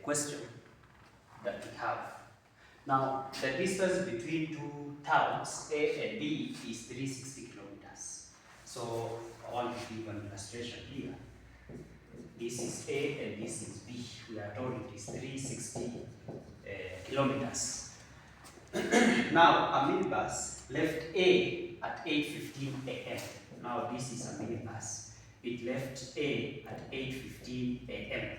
question that we have. Now, the distance between two towns, A and B, is 360 kilometers. So, I want to give an illustration here. This is A and this is B. We are told it is 360 kilometers. Now, a minibus left A at 8:15 a.m. Now, this is a minibus. It left A at 8:15 a.m.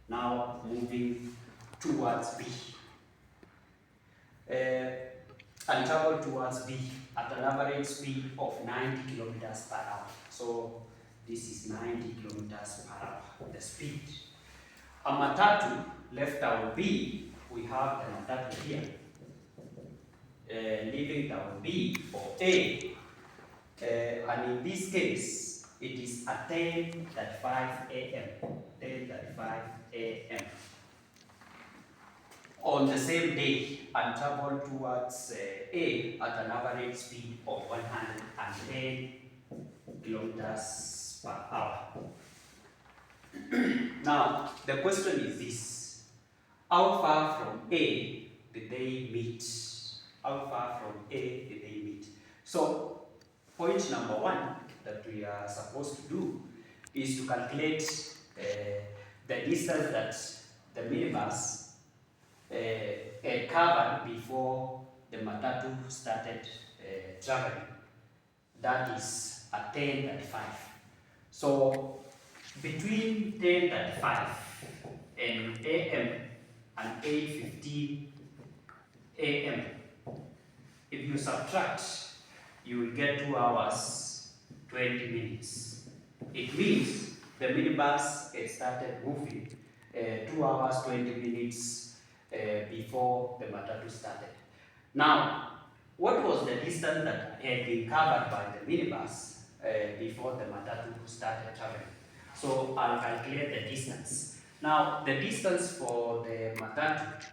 Now, moving towards B. And travel towards B at an average speed of 90 kilometers per hour. So, this is 90 kilometers per hour, the speed. A matatu left town B, we have the matatu here, leaving town B for A, and in this case, it is at 10:35 a.m. 10:35 a.m. on the same day, and travel towards A at an average speed of 110 kilometers per hour. Now, the question is this: how far from A did they meet? How far from A did they meet? So, point number one that we are supposed to do is to calculate the distance that the minibus covered before the matatu started traveling. That is at 10:35. So between 10:35 and a.m. and 8:15 a.m., if you subtract, you will get 2 hours 20 minutes. It means the minibus started moving 2 hours 20 minutes before the matatu started. Now, what was the distance that had been covered by the minibus before the matatu started traveling? So I'll calculate the distance. Now, the distance for the matatu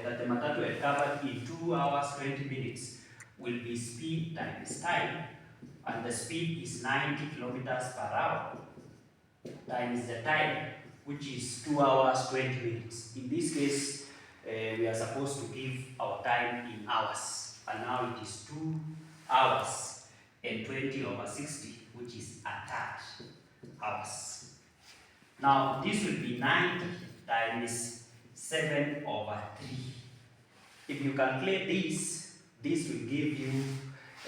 that the matatu had covered in 2 hours 20 minutes will be speed times time, and the speed is 90 kilometers per hour times the time, which is 2 hours 20 minutes. In this case, we are supposed to give our time in hours, and now it is 2 hours and 20 over 60, which is a third hours. Now, this will be 90 times 7 over 3. If you calculate this will give you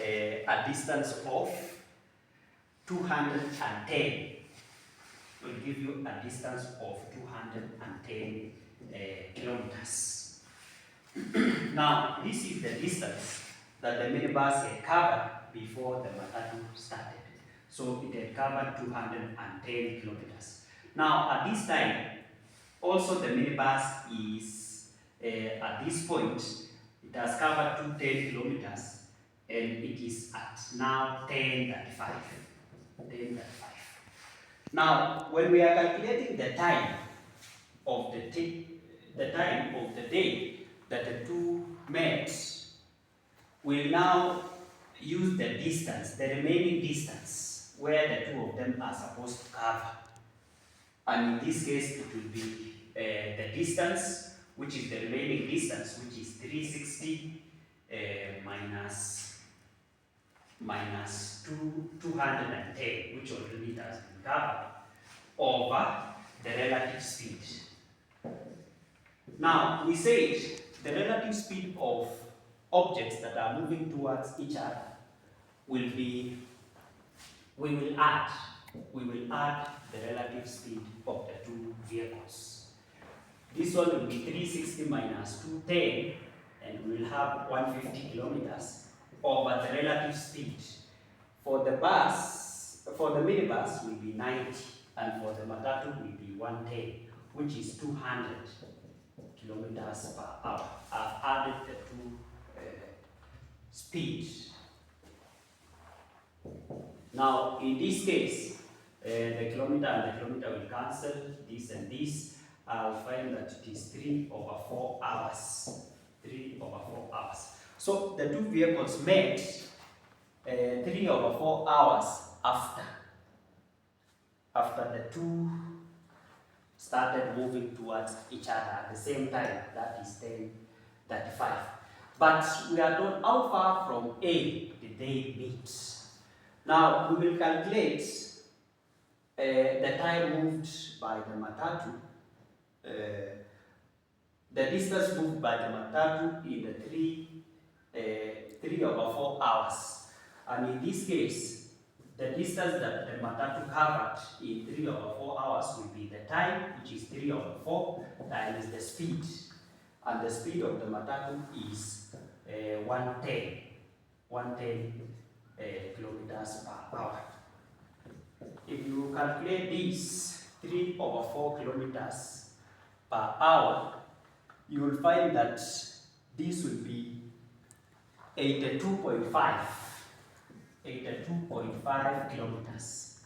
a distance of 210. Will give you a distance of 210 kilometers. Now, this is the distance that the minibus had covered before the matatu started. So it had covered 210 kilometers. Now, at this time, also the minibus is at this point, it has covered 210 kilometers, and it is at now 10:35. 10:35. Now, when we are calculating the time of the day that the two met, we'll now use the distance, the remaining distance, where the two of them are supposed to cover. And in this case, it will be the distance, which is the remaining distance, which is 360 minus 210, which already has been covered, over the relative speed. Now, we said the relative speed of objects that are moving towards each other will be, we will add the relative speed of the two vehicles. This one will be 360 minus 210, and we will have 150 kilometers over the relative speed. For the minibus will be 90, and for the matatu will be 110, which is 200 kilometers per hour. I've added the two speeds. Now, in this case, the kilometer and the kilometer will cancel, this and this. I'll find that it is 3 over 4 hours. 3 over 4 hours. So the two vehicles met 3 over 4 hours after the two started moving towards each other at the same time, that is 10:35. But we are told how far from A did they meet. Now we will calculate the time moved by the matatu, the distance moved by the matatu in the 3/4 hours. And in this case, the distance that the matatu covered in 3/4 hours will be the time, which is 3/4 times the speed. And the speed of the matatu is 110 kilometers per hour. If you calculate this 3/4 kilometers per hour, you will find that this will be 82.5 kilometers.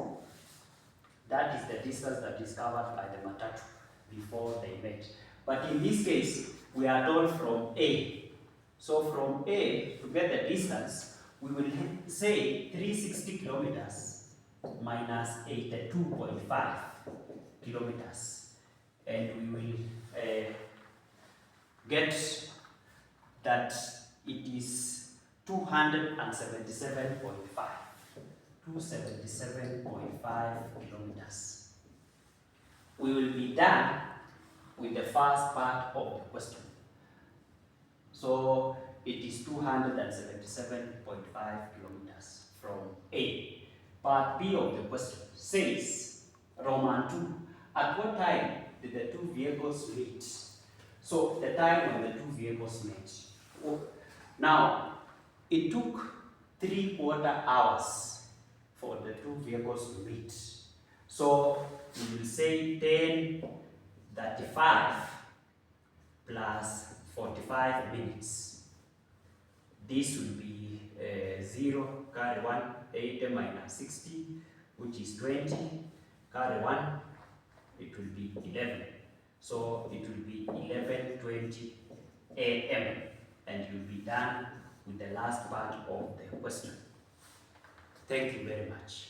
That is the distance that is covered by the matatu before they met. But in this case, we are told from A. So from A, to get the distance, we will say 360 kilometers minus 82.5 kilometers. And we will get that it is 277.5 kilometers. We will be done with the first part of the question. So it is 277.5 kilometers from A. Part B of the question says, Roman 2, at what time did the two vehicles meet? So the time when the two vehicles met. Now, it took 3/4 hours for the two vehicles to meet. So we will say 10:35 plus 45 minutes. This will be 0, carry 1, 80 minus 60, which is 20, carry 1, it will be 11. So it will be 11:20 a.m. and you'll be done with the last part of the question. Thank you very much.